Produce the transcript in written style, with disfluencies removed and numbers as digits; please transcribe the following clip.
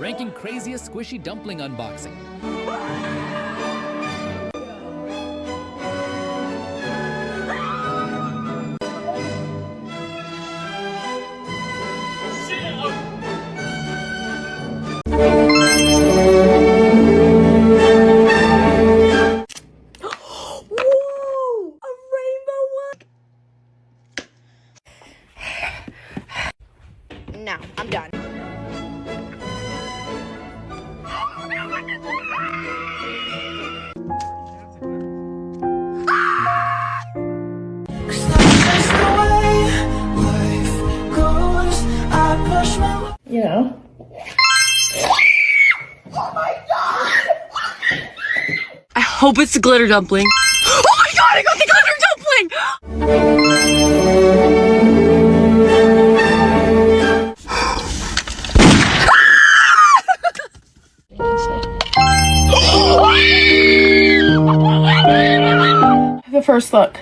ranking craziest squishy dumpling unboxing. Whoa! A rainbow one! No, I'm done. Yeah. I hope it's the glitter dumpling. Oh my god, I got the glitter dumpling! The first look.